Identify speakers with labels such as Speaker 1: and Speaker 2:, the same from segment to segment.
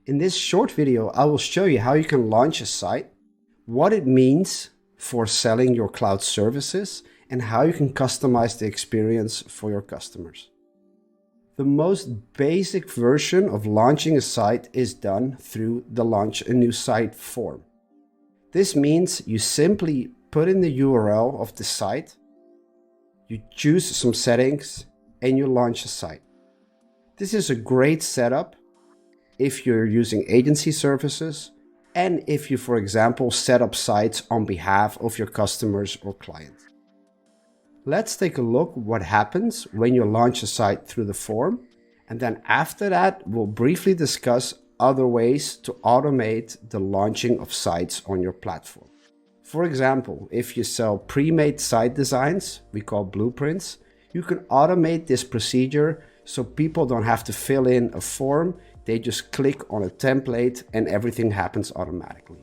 Speaker 1: In this short video, I will show you how you can launch a site, what it means for selling your cloud services, and how you can customize the experience for your customers. The most basic version of launching a site is done through the Launch a New Site form. This means you simply put in the URL of the site, you choose some settings, and you launch a site. This is a great setup if you're using agency services and if you, for example, set up sites on behalf of your customers or clients. Let's take a look what happens when you launch a site through the form, and then after that we'll briefly discuss other ways to automate the launching of sites on your platform. For example, if you sell pre-made site designs, we call blueprints, you can automate this procedure so people don't have to fill in a form, they just click on a template and everything happens automatically.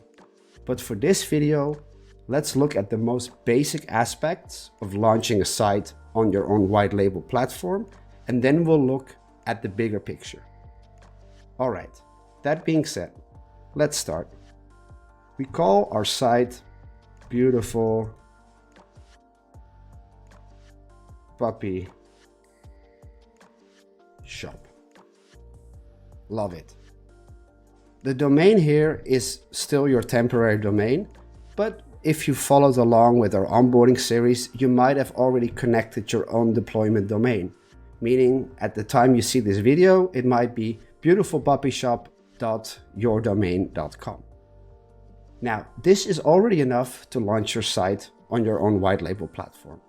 Speaker 1: But for this video, let's look at the most basic aspects of launching a site on your own white label platform, and then we'll look at the bigger picture. All right, that being said, let's start. We call our site Beautiful Puppy Shop. Love it. The domain here is still your temporary domain, but if you followed along with our onboarding series, you might have already connected your own deployment domain, meaning at the time you see this video, it might be beautifulpuppyshop.yourdomain.com. Now, this is already enough to launch your site on your own white label platform.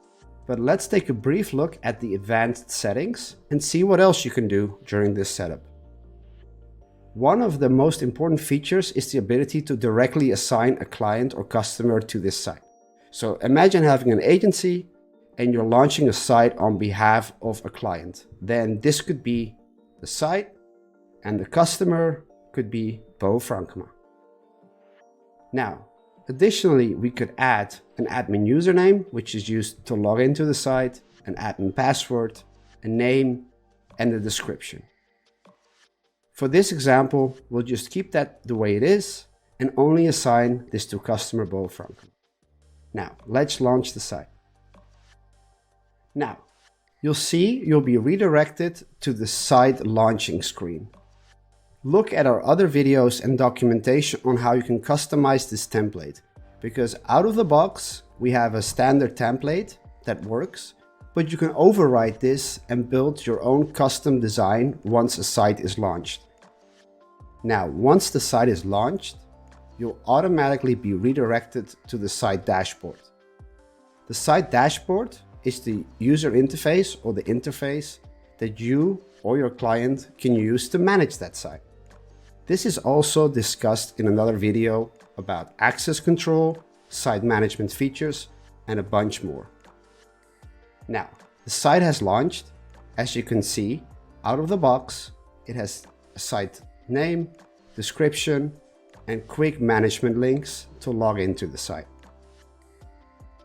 Speaker 1: But let's take a brief look at the advanced settings and see what else you can do during this setup. One of the most important features is the ability to directly assign a client or customer to this site. So imagine having an agency and you're launching a site on behalf of a client. Then this could be the site and the customer could be Bo Frankema. Now, additionally, we could add an admin username, which is used to log into the site, an admin password, a name, and a description. For this example, we'll just keep that the way it is and only assign this to customer Bo Frankema. Now, let's launch the site. Now, you'll see you'll be redirected to the site launching screen. Look at our other videos and documentation on how you can customize this template, because out of the box, we have a standard template that works, but you can override this and build your own custom design once a site is launched. Now, once the site is launched, you'll automatically be redirected to the site dashboard. The site dashboard is the user interface or the interface that you or your client can use to manage that site. This is also discussed in another video about access control, site management features, and a bunch more. Now, the site has launched. As you can see, out of the box, it has a site name, description, and quick management links to log into the site.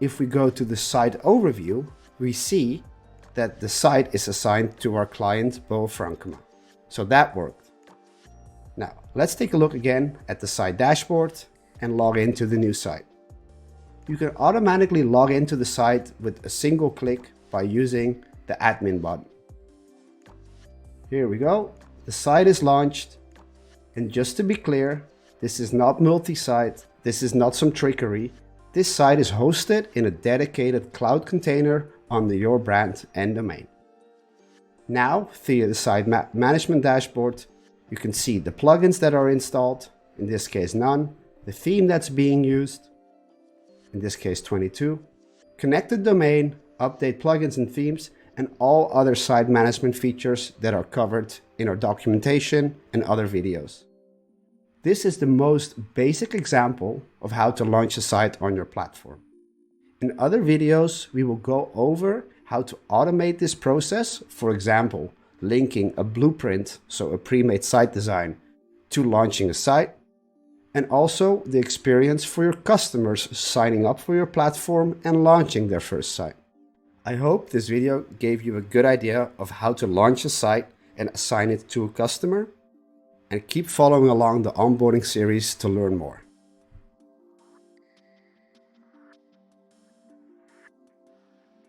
Speaker 1: If we go to the site overview, we see that the site is assigned to our client, Bo Frankema. So that worked. Now, let's take a look again at the site dashboard and log into the new site. You can automatically log into the site with a single click by using the admin button. Here we go. The site is launched. And just to be clear, this is not multi-site. This is not some trickery. This site is hosted in a dedicated cloud container under your brand and domain. Now, via the site management dashboard, you can see the plugins that are installed, in this case none, the theme that's being used, in this case 22, connected domain, update plugins and themes, and all other site management features that are covered in our documentation and other videos. This is the most basic example of how to launch a site on your platform. In other videos, we will go over how to automate this process, for example, linking a blueprint, so a pre-made site design, to launching a site, and also the experience for your customers signing up for your platform and launching their first site. I hope this video gave you a good idea of how to launch a site and assign it to a customer. and keep following along the onboarding series to learn more.